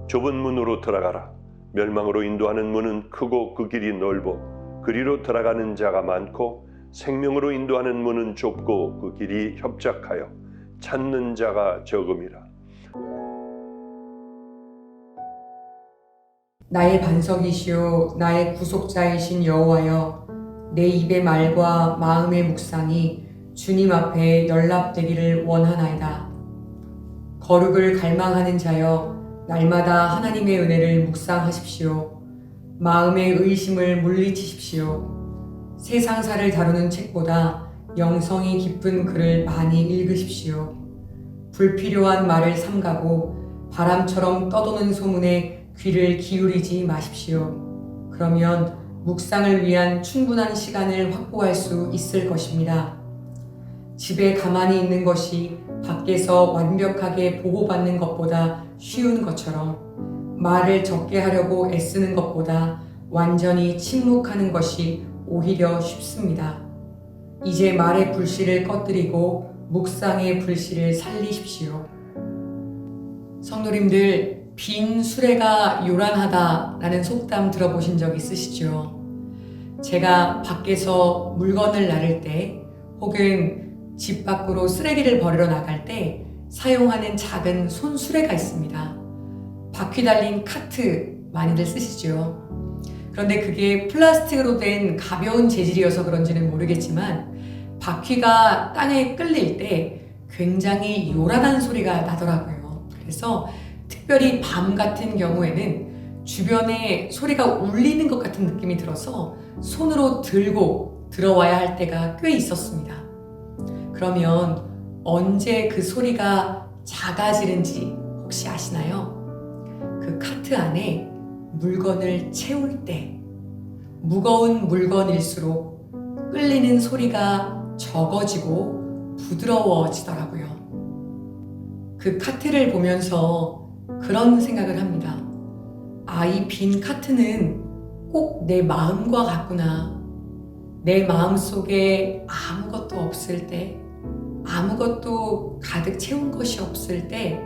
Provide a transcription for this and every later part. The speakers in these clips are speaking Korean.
좁은 문으로 들어가라. 멸망으로 인도하는 문은 크고 그 길이 넓어 그리로 들어가는 자가 많고 생명으로 인도하는 문은 좁고 그 길이 협착하여 찾는 자가 적음이라. 나의 반석이시요 나의 구속자이신 여호와여, 내 입의 말과 마음의 묵상이 주님 앞에 연락되기를 원하나이다. 거룩을 갈망하는 자여, 날마다 하나님의 은혜를 묵상하십시오. 마음의 의심을 물리치십시오. 세상사를 다루는 책보다 영성이 깊은 글을 많이 읽으십시오. 불필요한 말을 삼가고 바람처럼 떠도는 소문에 귀를 기울이지 마십시오. 그러면 묵상을 위한 충분한 시간을 확보할 수 있을 것입니다. 집에 가만히 있는 것이 밖에서 완벽하게 보호받는 것보다 쉬운 것처럼, 말을 적게 하려고 애쓰는 것보다 완전히 침묵하는 것이 오히려 쉽습니다. 이제 말의 불씨를 꺼뜨리고 묵상의 불씨를 살리십시오. 성도님들, 빈 수레가 요란하다라는 속담 들어보신 적 있으시죠? 제가 밖에서 물건을 나를 때 혹은 집 밖으로 쓰레기를 버리러 나갈 때 사용하는 작은 손수레가 있습니다. 바퀴 달린 카트 많이들 쓰시죠? 그런데 그게 플라스틱으로 된 가벼운 재질이어서 그런지는 모르겠지만 바퀴가 땅에 끌릴 때 굉장히 요란한 소리가 나더라고요. 그래서 특별히 밤 같은 경우에는 주변에 소리가 울리는 것 같은 느낌이 들어서 손으로 들고 들어와야 할 때가 꽤 있었습니다. 그러면 언제 그 소리가 작아지는지 혹시 아시나요? 그 카트 안에 물건을 채울 때, 무거운 물건일수록 끌리는 소리가 적어지고 부드러워지더라고요. 그 카트를 보면서 그런 생각을 합니다. 아, 이 빈 카트는 꼭 내 마음과 같구나. 내 마음 속에 아무것도 없을 때, 아무것도 가득 채운 것이 없을 때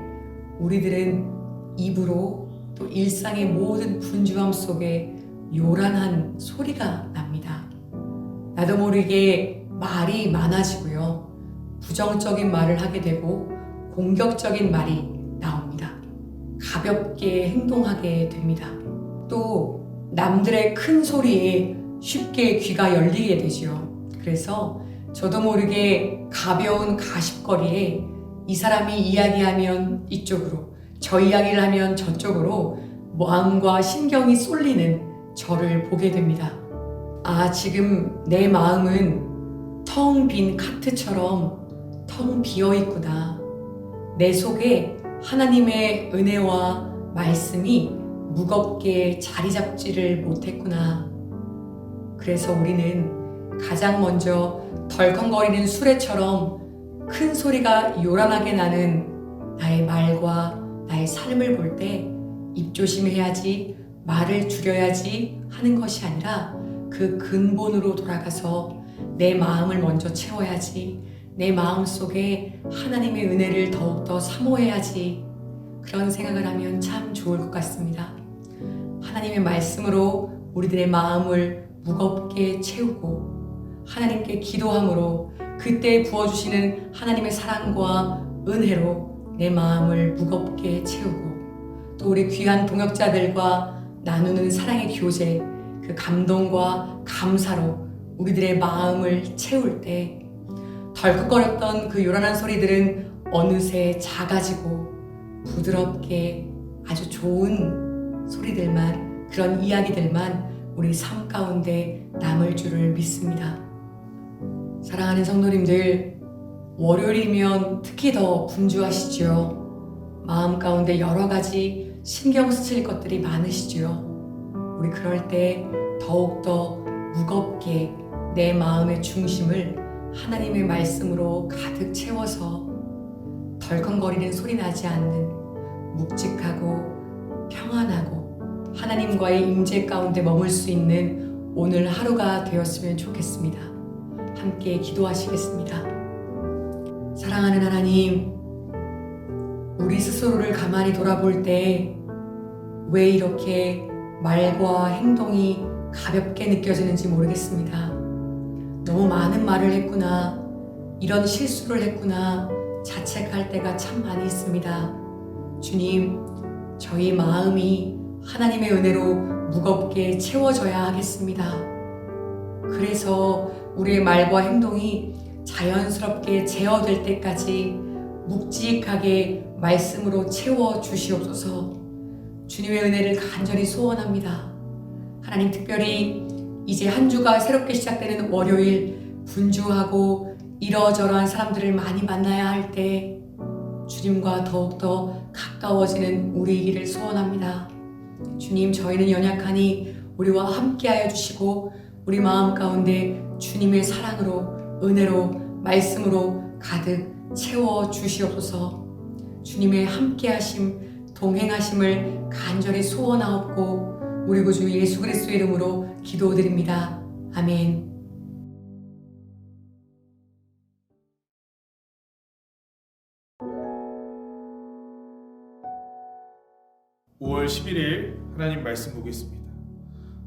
우리들은 입으로 또 일상의 모든 분주함 속에 요란한 소리가 납니다. 나도 모르게 말이 많아지고요. 부정적인 말을 하게 되고 공격적인 말이 나옵니다. 가볍게 행동하게 됩니다. 또 남들의 큰 소리에 쉽게 귀가 열리게 되죠. 그래서 저도 모르게 가벼운 가십거리에 이 사람이 이야기하면 이쪽으로, 저 이야기를 하면 저쪽으로 마음과 신경이 쏠리는 저를 보게 됩니다. 아, 지금 내 마음은 텅 빈 카트처럼 텅 비어 있구나. 내 속에 하나님의 은혜와 말씀이 무겁게 자리 잡지를 못했구나. 그래서 우리는 가장 먼저 덜컹거리는 수레처럼 큰 소리가 요란하게 나는 나의 말과 나의 삶을 볼 때 입조심해야지, 말을 줄여야지 하는 것이 아니라 그 근본으로 돌아가서 내 마음을 먼저 채워야지, 내 마음 속에 하나님의 은혜를 더욱더 사모해야지, 그런 생각을 하면 참 좋을 것 같습니다. 하나님의 말씀으로 우리들의 마음을 무겁게 채우고 하나님께 기도함으로 그때 부어주시는 하나님의 사랑과 은혜로 내 마음을 무겁게 채우고, 또 우리 귀한 동역자들과 나누는 사랑의 교제, 그 감동과 감사로 우리들의 마음을 채울 때 덜컥거렸던 그 요란한 소리들은 어느새 작아지고 부드럽게 아주 좋은 소리들만, 그런 이야기들만 우리 삶 가운데 남을 줄을 믿습니다. 사랑하는 성도님들, 월요일이면 특히 더 분주하시죠. 마음 가운데 여러 가지 신경 쓰실 것들이 많으시죠. 우리 그럴 때 더욱더 무겁게 내 마음의 중심을 하나님의 말씀으로 가득 채워서 덜컹거리는 소리 나지 않는 묵직하고 평안하고 하나님과의 임재 가운데 머물 수 있는 오늘 하루가 되었으면 좋겠습니다. 함께 기도하시겠습니다. 사랑하는 하나님, 우리 스스로를 가만히 돌아볼 때 왜 이렇게 말과 행동이 가볍게 느껴지는지 모르겠습니다. 너무 많은 말을 했구나, 이런 실수를 했구나 자책할 때가 참 많이 있습니다. 주님, 저희 마음이 하나님의 은혜로 무겁게 채워져야 하겠습니다. 그래서 우리의 말과 행동이 자연스럽게 제어될 때까지 묵직하게 말씀으로 채워 주시옵소서. 주님의 은혜를 간절히 소원합니다. 하나님, 특별히 이제 한 주가 새롭게 시작되는 월요일 분주하고 이러저러한 사람들을 많이 만나야 할 때 주님과 더욱더 가까워지는 우리이기를 소원합니다. 주님, 저희는 연약하니 우리와 함께하여 주시고 우리 마음 가운데 주님의 사랑으로, 은혜로, 말씀으로 가득 채워 주시옵소서. 주님의 함께하심, 동행하심을 간절히 소원하옵고 우리 구주 예수 그리스도의 이름으로 기도드립니다. 아멘. 5월 11일 하나님 말씀 보겠습니다.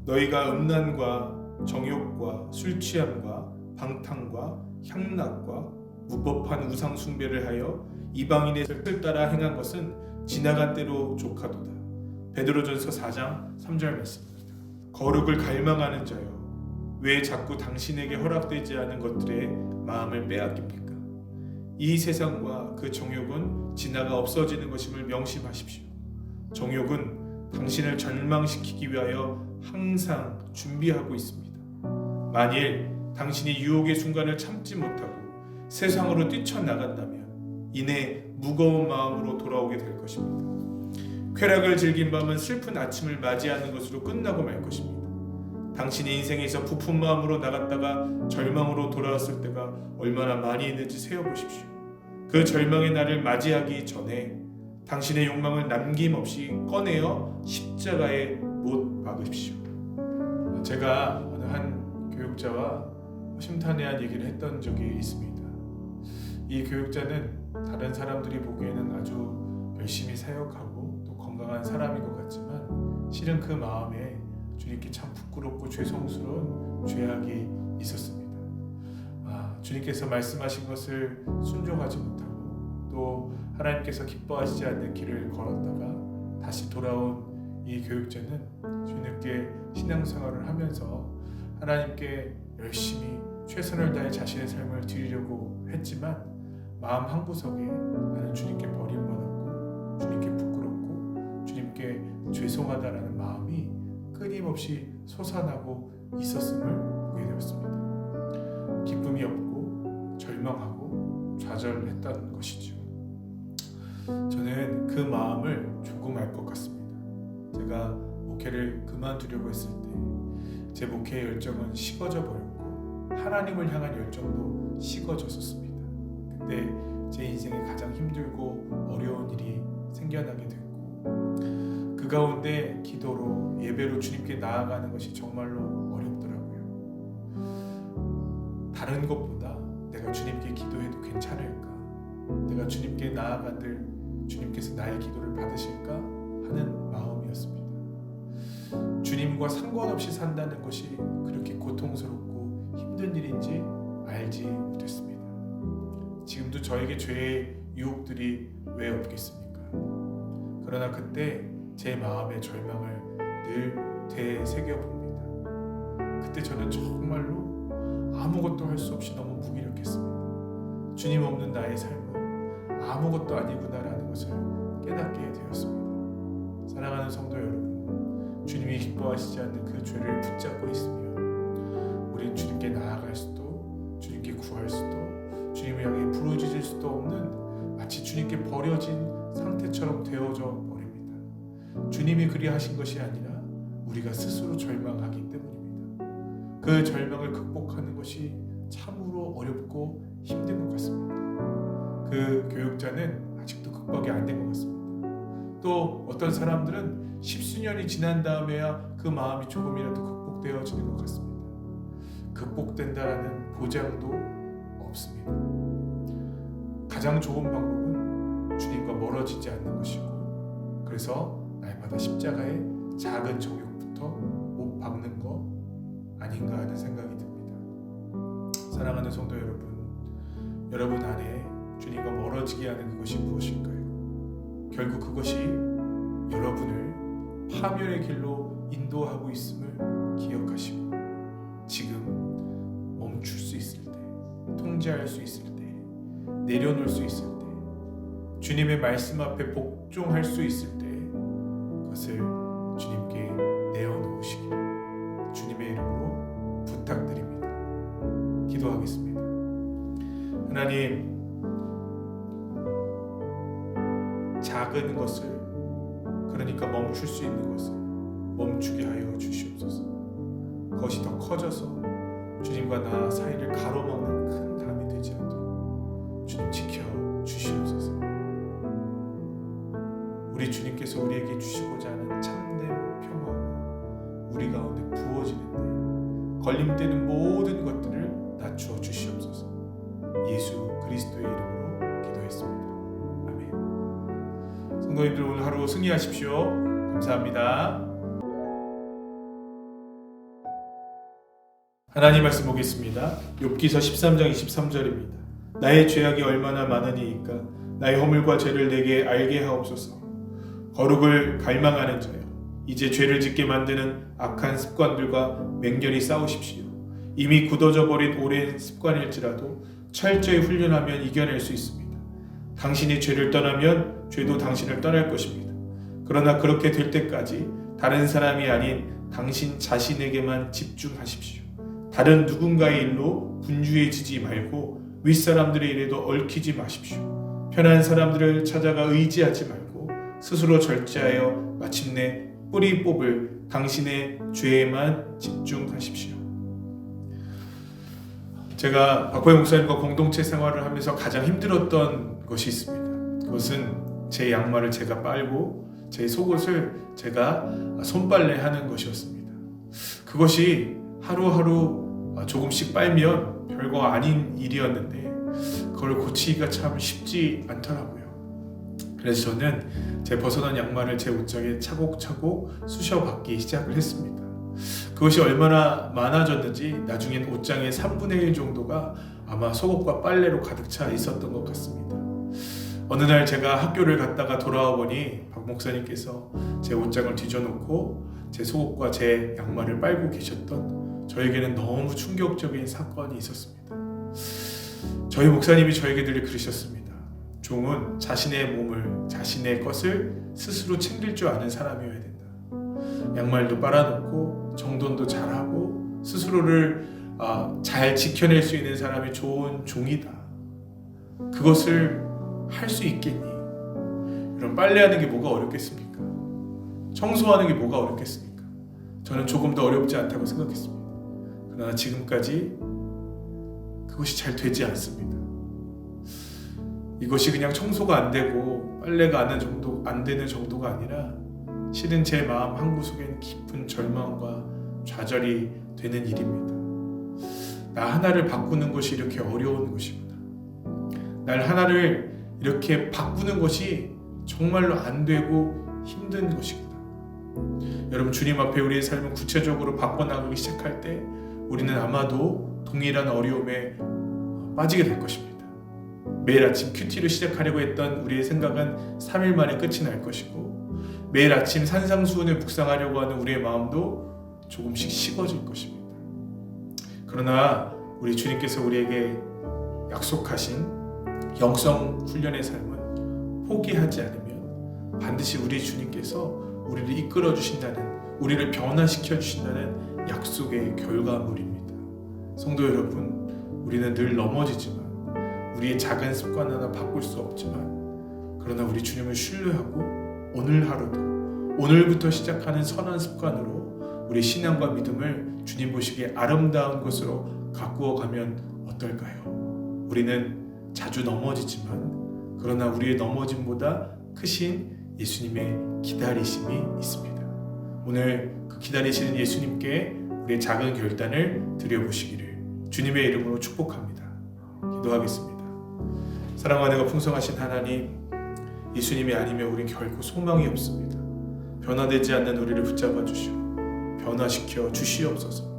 너희가 음란과 정욕과 술 취함과 방탕과 향락과 무법한 우상 숭배를 하여 이방인의 뜻을 따라 행한 것은 지나간 때로 족하도다. 베드로전서 4장 3절 말씀입니다. 거룩을 갈망하는 자여, 왜 자꾸 당신에게 허락되지 않은 것들에 마음을 빼앗깁니까? 이 세상과 그 정욕은 지나가 없어지는 것임을 명심하십시오. 정욕은 당신을 절망시키기 위하여 항상 준비하고 있습니다. 만일 당신이 유혹의 순간을 참지 못하고 세상으로 뛰쳐나간다면 이내 무거운 마음으로 돌아오게 될 것입니다. 쾌락을 즐긴 밤은 슬픈 아침을 맞이하는 것으로 끝나고 말 것입니다. 당신의 인생에서 부푼 마음으로 나갔다가 절망으로 돌아왔을 때가 얼마나 많이 있는지 세어보십시오. 그 절망의 날을 맞이하기 전에 당신의 욕망을 남김없이 꺼내어 십자가에 못 박으십시오. 제가 어느 한 교육자와 심탄회한 얘기를 했던 적이 있습니다. 이 교육자는 다른 사람들이 보기에는 아주 열심히 사역하고 또 건강한 사람인 것 같지만 실은 그 마음에 주님께 참 부끄럽고 죄송스러운 죄악이 있었습니다. 주님께서 말씀하신 것을 순종하지 못하고 또 하나님께서 기뻐하시지 않는 길을 걸었다가 다시 돌아온 이 교육자는 주님께 신앙생활을 하면서 하나님께 열심히 최선을 다해 자신의 삶을 드리려고 했지만 마음 한구석에 나는 주님께 버림받았고 주님께 부끄럽고 주님께 죄송하다라는 마음이 끊임없이 솟아나고 있었음을 보게 되었습니다. 기쁨이 없고 절망하고 좌절했다는 것이죠. 저는 그 마음을 조금 알 것 같습니다. 제가 목회를 그만두려고 했을 때 제 목회의 열정은 식어져 버렸고 하나님을 향한 열정도 식어졌었습니다. 그때 제 인생에 가장 힘들고 어려운 일이 생겨나게 됐고 그 가운데 기도로 예배로 주님께 나아가는 것이 정말로 어렵더라고요. 다른 것보다 내가 주님께 기도해도 괜찮을까? 내가 주님께 나아가들 주님께서 나의 기도를 받으실까? 하는 마음이었습니다. 주님과 상관없이 산다는 것이 그렇게 고통스럽고 힘든 일인지 알지 못했습니다. 지금도 저에게 죄의 유혹들이 왜 없겠습니까? 그러나 그때 제 마음의 절망을 늘 되새겨봅니다. 그때 저는 정말로 아무것도 할 수 없이 너무 무기력했습니다. 주님 없는 나의 삶은 아무것도 아니구나라는 것을 깨닫게 되었습니다. 사랑하는 성도 여러분, 주님이 기뻐하시지 않는 그 죄를 붙잡고 있으면 우린 주님께 나아갈 수도 주님께 구할 수도 주님을 향해 부르짖을 수도 없는 마치 주님께 버려진 상태처럼 되어져 버립니다. 주님이 그리하신 것이 아니라 우리가 스스로 절망하기 때문입니다. 그 절망을 극복하는 것이 참으로 어렵고 힘든 것 같습니다. 그 교육자는 아직도 극복이 안 된 것 같습니다. 또 어떤 사람들은 십수년이 지난 다음에야 그 마음이 조금이라도 극복되어지는 것 같습니다. 극복된다라는 보장도 없습니다. 가장 좋은 방법은 주님과 멀어지지 않는 것이고, 그래서 날마다 십자가에 작은 정욕부터 못 박는 거 아닌가 하는 생각이 듭니다. 사랑하는 성도 여러분, 여러분 안에 주님과 멀어지게 하는 그것이 무엇일까요? 결국 그것이 여러분을 파멸의 길로 인도하고 있음을 기억하시고, 지금 멈출 수 있을 때, 통제할 수 있을 때, 내려놓을 수 있을 때, 주님의 말씀 앞에 복종할 수 있을 때 그것을 주님께 내어놓으시길 주님의 이름으로 부탁드립니다. 기도하겠습니다. 하나님, 작은 것을, 그러니까 멈출 수 있는 것을 멈추게 하여 주시옵소서. 그것이 더 커져서 주님과 나 사이를 가로막는 큰 담이 되지 않도록 주님 지켜 주시옵소서. 우리 주님께서 우리에게 주시고자 하는 참된 평화가 우리 가운데 부어지는데 걸림되는 모든 것들을 낮추어 주시옵소서. 예수 그리스도의 이름으로 기도했습니다. 아멘. 성도님들, 오늘 하루 승리하십시오. 감사합니다. 하나님 말씀 보겠습니다. 욥기서 13장 23절입니다. 나의 죄악이 얼마나 많으니이까 나의 허물과 죄를 내게 알게 하옵소서. 거룩을 갈망하는 자여, 이제 죄를 짓게 만드는 악한 습관들과 맹렬히 싸우십시오. 이미 굳어져 버린 오랜 습관일지라도 철저히 훈련하면 이겨낼 수 있습니다. 당신이 죄를 떠나면 죄도 당신을 떠날 것입니다. 그러나 그렇게 될 때까지 다른 사람이 아닌 당신 자신에게만 집중하십시오. 다른 누군가의 일로 분주해지지 말고 윗사람들의 일에도 얽히지 마십시오. 편한 사람들을 찾아가 의지하지 말고 스스로 절제하여 마침내 뿌리 뽑을 당신의 죄에만 집중하십시오. 제가 박보영 목사님과 공동체 생활을 하면서 가장 힘들었던 것이 있습니다. 그것은 제 양말을 제가 빨고 제 속옷을 제가 손빨래하는 것이었습니다. 그것이 하루하루 조금씩 빨면 별거 아닌 일이었는데 그걸 고치기가 참 쉽지 않더라고요. 그래서 저는 제 벗어난 양말을 제 옷장에 차곡차곡 쑤셔박기 시작을 했습니다. 그것이 얼마나 많아졌는지 나중엔 옷장의 3분의 1 정도가 아마 속옷과 빨래로 가득 차 있었던 것 같습니다. 어느 날 제가 학교를 갔다가 돌아와 보니 박 목사님께서 제 옷장을 뒤져놓고 제 속옷과 제 양말을 빨고 계셨던, 저에게는 너무 충격적인 사건이 있었습니다. 저희 목사님이 저에게 늘 그러셨습니다. 종은 자신의 몸을, 자신의 것을 스스로 챙길 줄 아는 사람이어야 된다. 양말도 빨아놓고 정돈도 잘하고 스스로를 잘 지켜낼 수 있는 사람이 좋은 종이다. 그것을 할 수 있겠니? 그럼 빨래하는 게 뭐가 어렵겠습니까? 청소하는 게 뭐가 어렵겠습니까? 저는 조금 더 어렵지 않다고 생각했습니다. 그러나 지금까지 그것이 잘 되지 않습니다. 이것이 그냥 청소가 안 되고 빨래가 안 되는 정도가 아니라 실은 제 마음 한구석엔 깊은 절망과 좌절이 되는 일입니다. 나 하나를 바꾸는 것이 이렇게 어려운 것이구나. 날 하나를 이렇게 바꾸는 것이 정말로 안 되고 힘든 것이구나. 여러분, 주님 앞에 우리의 삶을 구체적으로 바꿔나가기 시작할 때 우리는 아마도 동일한 어려움에 빠지게 될 것입니다. 매일 아침 큐티를 시작하려고 했던 우리의 생각은 3일 만에 끝이 날 것이고, 매일 아침 산상수훈을 묵상하려고 하는 우리의 마음도 조금씩 식어질 것입니다. 그러나 우리 주님께서 우리에게 약속하신 영성 훈련의 삶은 포기하지 않으면 반드시 우리 주님께서 우리를 이끌어 주신다는, 우리를 변화시켜 주신다는 약속의 결과물입니다. 성도 여러분, 우리는 늘 넘어지지만, 우리의 작은 습관 하나 바꿀 수 없지만, 그러나 우리 주님을 신뢰하고 오늘 하루도, 오늘부터 시작하는 선한 습관으로 우리 신앙과 믿음을 주님 보시기에 아름다운 것으로 가꾸어 가면 어떨까요? 우리는 자주 넘어지지만, 그러나 우리의 넘어짐보다 크신 예수님의 기다리심이 있습니다. 오늘 그 기다리시는 예수님께 우리의 작은 결단을 드려보시기를 주님의 이름으로 축복합니다. 기도하겠습니다. 사랑과 은혜가 풍성하신 하나님, 예수님이 아니면 우린 결코 소망이 없습니다. 변화되지 않는 우리를 붙잡아 주시고 변화시켜 주시옵소서.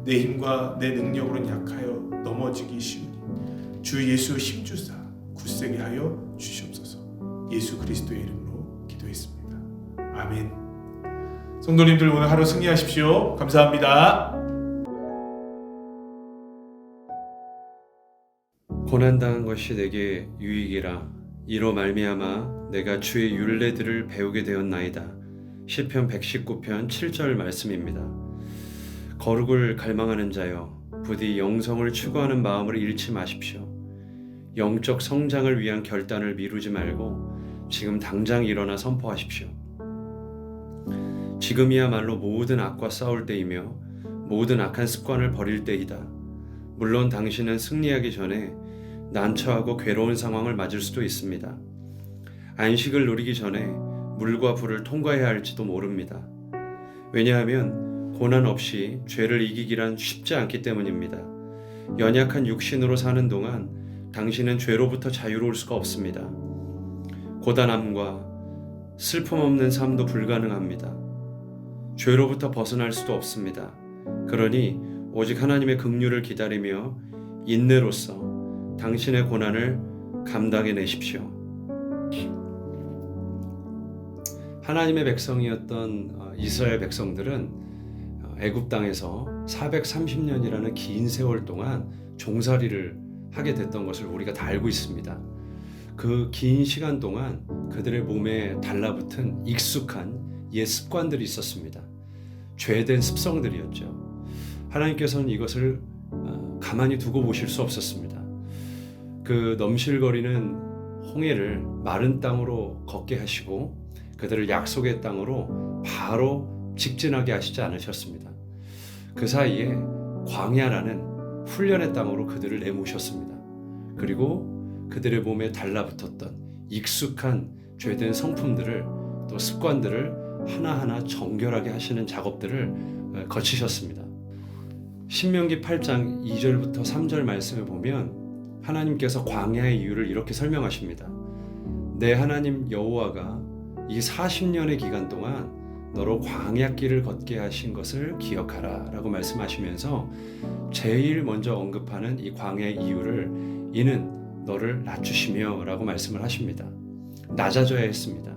내 힘과 내 능력으로는 약하여 넘어지기 쉬우니 주 예수 힘주사 굳세게 하여 주시옵소서. 예수 그리스도의 이름으로 기도했습니다. 아멘. 성도님들 오늘 하루 승리하십시오. 감사합니다. 고난당한 것이 내게 유익이라. 이로 말미암아 내가 주의 율례들을 배우게 되었나이다. 시편 119편 7절 말씀입니다. 거룩을 갈망하는 자여, 부디 영성을 추구하는 마음을 잃지 마십시오. 영적 성장을 위한 결단을 미루지 말고 지금 당장 일어나 선포하십시오. 지금이야말로 모든 악과 싸울 때이며 모든 악한 습관을 버릴 때이다. 물론 당신은 승리하기 전에 난처하고 괴로운 상황을 맞을 수도 있습니다. 안식을 누리기 전에 물과 불을 통과해야 할지도 모릅니다. 왜냐하면 고난 없이 죄를 이기기란 쉽지 않기 때문입니다. 연약한 육신으로 사는 동안 당신은 죄로부터 자유로울 수가 없습니다. 고단함과 슬픔 없는 삶도 불가능합니다. 죄로부터 벗어날 수도 없습니다. 그러니 오직 하나님의 긍휼을 기다리며 인내로써 당신의 고난을 감당해내십시오. 하나님의 백성이었던 이스라엘 백성들은 애굽 땅에서 430년이라는 긴 세월 동안 종살이를 하게 됐던 것을 우리가 다 알고 있습니다. 그 긴 시간 동안 그들의 몸에 달라붙은 익숙한 옛 습관들이 있었습니다. 죄된 습성들이었죠. 하나님께서는 이것을 가만히 두고 보실 수 없었습니다. 그 넘실거리는 홍해를 마른 땅으로 걷게 하시고 그들을 약속의 땅으로 바로 직진하게 하시지 않으셨습니다. 그 사이에 광야라는 훈련의 땅으로 그들을 내모셨습니다. 그리고 그들의 몸에 달라붙었던 익숙한 죄된 성품들을 또 습관들을 하나하나 정결하게 하시는 작업들을 거치셨습니다. 신명기 8장 2절부터 3절 말씀을 보면 하나님께서 광야의 이유를 이렇게 설명하십니다. 내 하나님 여호와가 이 40년의 기간 동안 너로 광야길을 걷게 하신 것을 기억하라 라고 말씀하시면서 제일 먼저 언급하는 이 광야의 이유를 이는 너를 낮추시며 라고 말씀을 하십니다. 낮아져야 했습니다.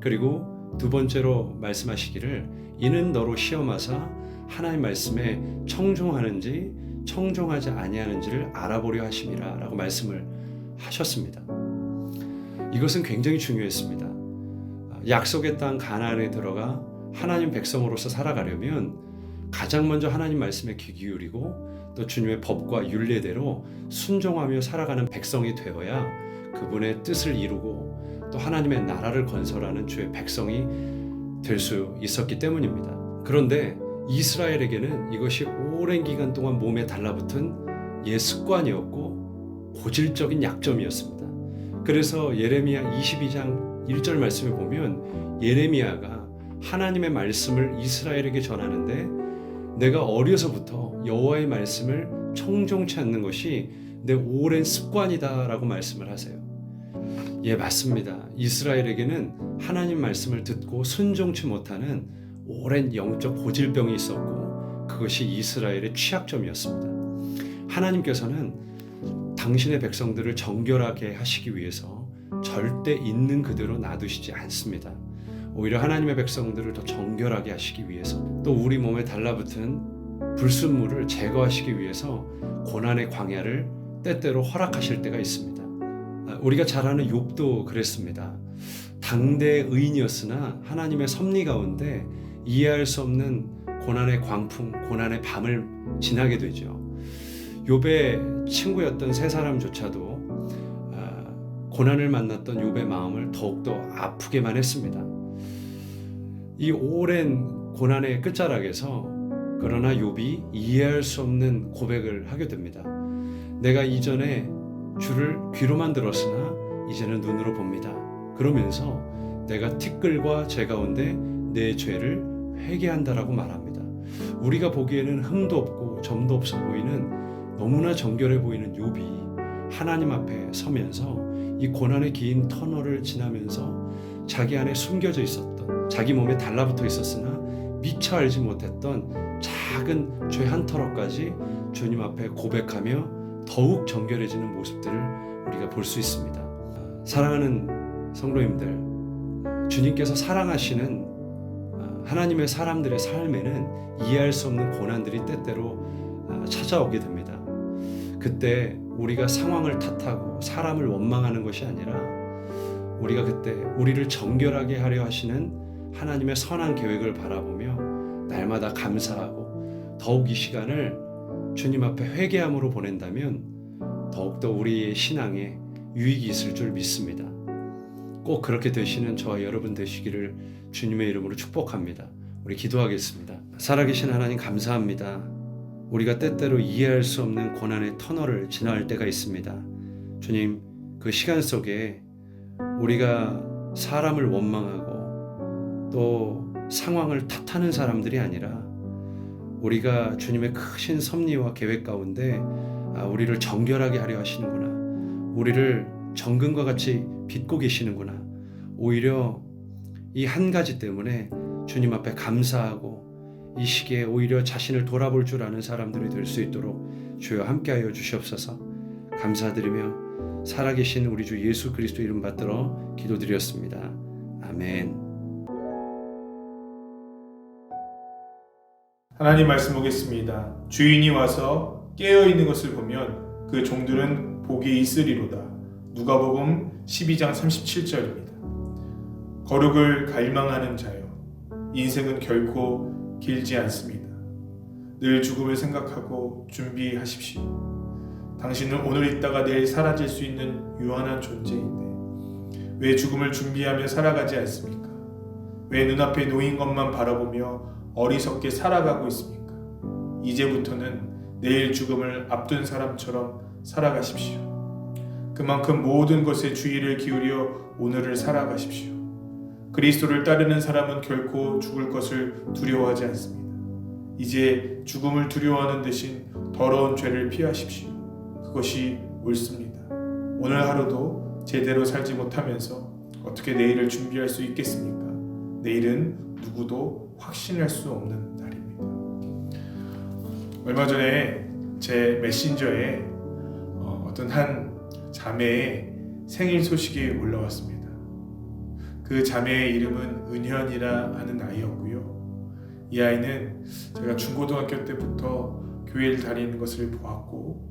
그리고 두 번째로 말씀하시기를 이는 너로 시험하사 하나님 말씀에 청종하는지 청종하지 아니하는지를 알아보려 하심이라 라고 말씀을 하셨습니다. 이것은 굉장히 중요했습니다. 약속의 땅 가나안에 들어가 하나님 백성으로서 살아가려면 가장 먼저 하나님 말씀에 귀 기울이고 또 주님의 법과 율례대로 순종하며 살아가는 백성이 되어야 그분의 뜻을 이루고 또 하나님의 나라를 건설하는 주의 백성이 될 수 있었기 때문입니다. 그런데 이스라엘에게는 이것이 오랜 기간 동안 몸에 달라붙은 옛 습관이었고 고질적인 약점이었습니다. 그래서 예레미야 22장 1절 말씀을 보면 예레미야가 하나님의 말씀을 이스라엘에게 전하는데 내가 어려서부터 여호와의 말씀을 청종치 않는 것이 내 오랜 습관이다라고 말씀을 하세요. 예, 맞습니다. 이스라엘에게는 하나님 말씀을 듣고 순종치 못하는 오랜 영적 고질병이 있었고 그것이 이스라엘의 취약점이었습니다. 하나님께서는 당신의 백성들을 정결하게 하시기 위해서 절대 있는 그대로 놔두시지 않습니다. 오히려 하나님의 백성들을 더 정결하게 하시기 위해서 또 우리 몸에 달라붙은 불순물을 제거하시기 위해서 고난의 광야를 때때로 허락하실 때가 있습니다. 우리가 잘 아는 욥도 그랬습니다. 당대 의인이었으나 하나님의 섭리 가운데 이해할 수 없는 고난의 광풍, 고난의 밤을 지나게 되죠. 욥의 친구였던 세 사람조차도 고난을 만났던 욥의 마음을 더욱더 아프게만 했습니다. 이 오랜 고난의 끝자락에서 그러나 욥이 이해할 수 없는 고백을 하게 됩니다. 내가 이전에 주를 귀로만 들었으나 이제는 눈으로 봅니다. 그러면서 내가 티끌과 재 가운데 내 죄를 회개한다라고 말합니다. 우리가 보기에는 흠도 없고 점도 없어 보이는 너무나 정결해 보이는 욥이 하나님 앞에 서면서 이 고난의 긴 터널을 지나면서 자기 안에 숨겨져 있었던, 자기 몸에 달라붙어 있었으나 미처 알지 못했던 작은 죄 한 터럭까지 주님 앞에 고백하며 더욱 정결해지는 모습들을 우리가 볼 수 있습니다. 사랑하는 성도님들, 주님께서 사랑하시는 하나님의 사람들의 삶에는 이해할 수 없는 고난들이 때때로 찾아오게 됩니다. 그때 우리가 상황을 탓하고 사람을 원망하는 것이 아니라 우리가 그때 우리를 정결하게 하려 하시는 하나님의 선한 계획을 바라보며 날마다 감사하고 더욱 이 시간을 주님 앞에 회개함으로 보낸다면 더욱더 우리의 신앙에 유익이 있을 줄 믿습니다. 꼭 그렇게 되시는 저와 여러분 되시기를 주님의 이름으로 축복합니다. 우리 기도하겠습니다. 살아계신 하나님 감사합니다. 우리가 때때로 이해할 수 없는 고난의 터널을 지나갈 때가 있습니다. 주님, 그 시간 속에 우리가 사람을 원망하고 또 상황을 탓하는 사람들이 아니라 우리가 주님의 크신 섭리와 계획 가운데 우리를 정결하게 하려 하시는구나, 우리를 정금과 같이 빚고 계시는구나, 오히려 이 한 가지 때문에 주님 앞에 감사하고 이 시기에 오히려 자신을 돌아볼 줄 아는 사람들이 될 수 있도록 주여 함께하여 주시옵소서. 감사드리며 살아계신 우리 주 예수 그리스도 이름 받들어 기도드렸습니다. 아멘. 하나님 말씀 보겠습니다. 주인이 와서 깨어있는 것을 보면 그 종들은 복이 있으리로다. 누가복음 12장 37절입니다. 거룩을 갈망하는 자여, 인생은 결코 길지 않습니다. 늘 죽음을 생각하고 준비하십시오. 당신은 오늘 있다가 내일 사라질 수 있는 유한한 존재인데 왜 죽음을 준비하며 살아가지 않습니까? 왜 눈앞에 놓인 것만 바라보며 어리석게 살아가고 있습니까? 이제부터는 내일 죽음을 앞둔 사람처럼 살아가십시오. 그만큼 모든 것에 주의를 기울여 오늘을 살아가십시오. 그리스도를 따르는 사람은 결코 죽을 것을 두려워하지 않습니다. 이제 죽음을 두려워하는 대신 더러운 죄를 피하십시오. 그것이 옳습니다. 오늘 하루도 제대로 살지 못하면서 어떻게 내일을 준비할 수 있겠습니까? 내일은 누구도 확신할 수 없는 날입니다. 얼마 전에 제 메신저에 어떤 한 자매의 생일 소식이 올라왔습니다. 그 자매의 이름은 은현이라 하는 아이였고요. 이 아이는 제가 중고등학교 때부터 교회를 다니는 것을 보았고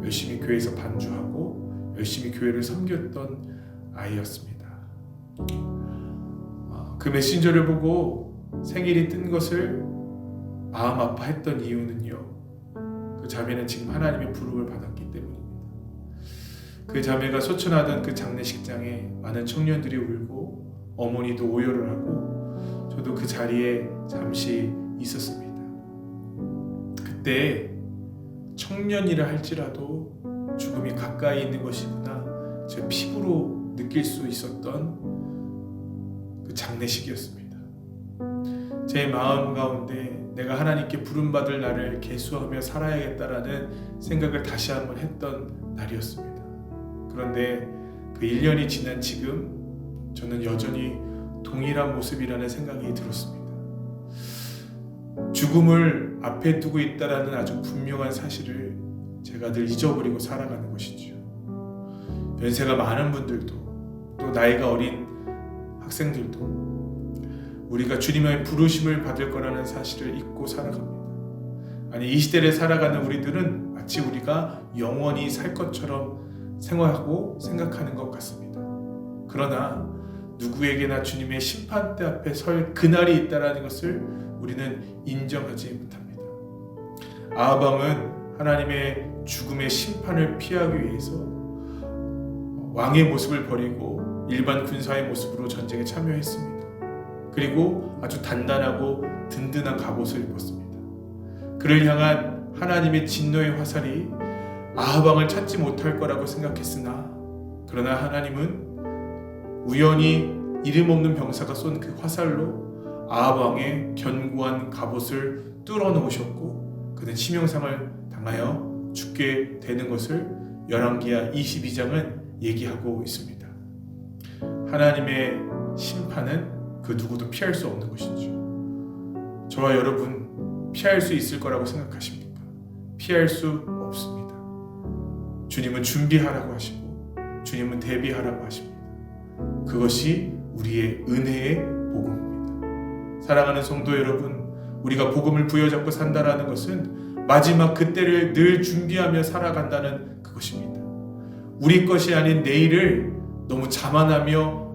열심히 교회에서 반주하고 열심히 교회를 섬겼던 아이였습니다. 그 메신저를 보고 생일이 뜬 것을 마음 아파했던 이유는요, 그 자매는 지금 하나님의 부름을 받았기 때문입니다. 그 자매가 소천하던 그 장례식장에 많은 청년들이 울고 어머니도 오열을 하고 저도 그 자리에 잠시 있었습니다. 그때 청년이라 할지라도 죽음이 가까이 있는 것이구나 제 피부로 느낄 수 있었던 그 장례식이었습니다. 제 마음 가운데 내가 하나님께 부름받을 날을 계수하며 살아야겠다라는 생각을 다시 한번 했던 날이었습니다. 그런데 그 1년이 지난 지금 저는 여전히 동일한 모습이라는 생각이 들었습니다. 죽음을 앞에 두고 있다라는 아주 분명한 사실을 제가 늘 잊어버리고 살아가는 것이죠. 연세가 많은 분들도 또 나이가 어린 학생들도 우리가 주님의 부르심을 받을 거라는 사실을 잊고 살아갑니다. 아니, 이 시대를 살아가는 우리들은 마치 우리가 영원히 살 것처럼 생활하고 생각하는 것 같습니다. 그러나 누구에게나 주님의 심판대 앞에 설 그날이 있다는 것을 우리는 인정하지 못합니다. 아하방은 하나님의 죽음의 심판을 피하기 위해서 왕의 모습을 버리고 일반 군사의 모습으로 전쟁에 참여했습니다. 그리고 아주 단단하고 든든한 갑옷을 입었습니다. 그를 향한 하나님의 진노의 화살이 아하방을 찾지 못할 거라고 생각했으나 그러나 하나님은 우연히 이름 없는 병사가 쏜 그 화살로 아합 왕의 견고한 갑옷을 뚫어 놓으셨고 그는 치명상을 당하여 죽게 되는 것을 열왕기하 22장은 얘기하고 있습니다. 하나님의 심판은 그 누구도 피할 수 없는 것이죠. 저와 여러분 피할 수 있을 거라고 생각하십니까? 피할 수 없습니다. 주님은 준비하라고 하시고 주님은 대비하라고 하십니다. 그것이 우리의 은혜의 복음입니다. 사랑하는 성도 여러분, 우리가 복음을 부여잡고 산다라는 것은 마지막 그때를 늘 준비하며 살아간다는 그것입니다. 우리 것이 아닌 내일을 너무 자만하며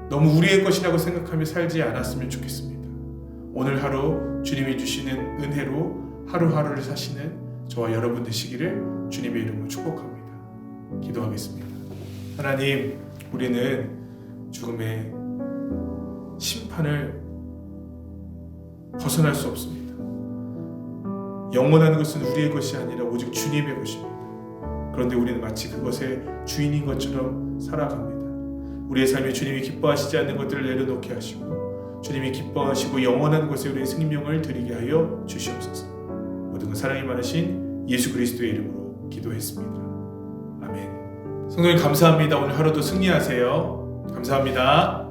너무 우리의 것이라고 생각하며 살지 않았으면 좋겠습니다. 오늘 하루 주님이 주시는 은혜로 하루하루를 사시는 저와 여러분 되시기를 주님의 이름으로 축복합니다. 기도하겠습니다. 하나님, 우리는 죽음의 심판을 벗어날 수 없습니다. 영원한 것은 우리의 것이 아니라 오직 주님의 것입니다. 그런데 우리는 마치 그것의 주인인 것처럼 살아갑니다. 우리의 삶에 주님이 기뻐하시지 않는 것들을 내려놓게 하시고 주님이 기뻐하시고 영원한 것에 우리의 생명을 드리게 하여 주시옵소서. 모든 것 사랑이 많으신 예수 그리스도의 이름으로 기도했습니다. 아멘. 성도님 감사합니다. 오늘 하루도 승리하세요. 감사합니다.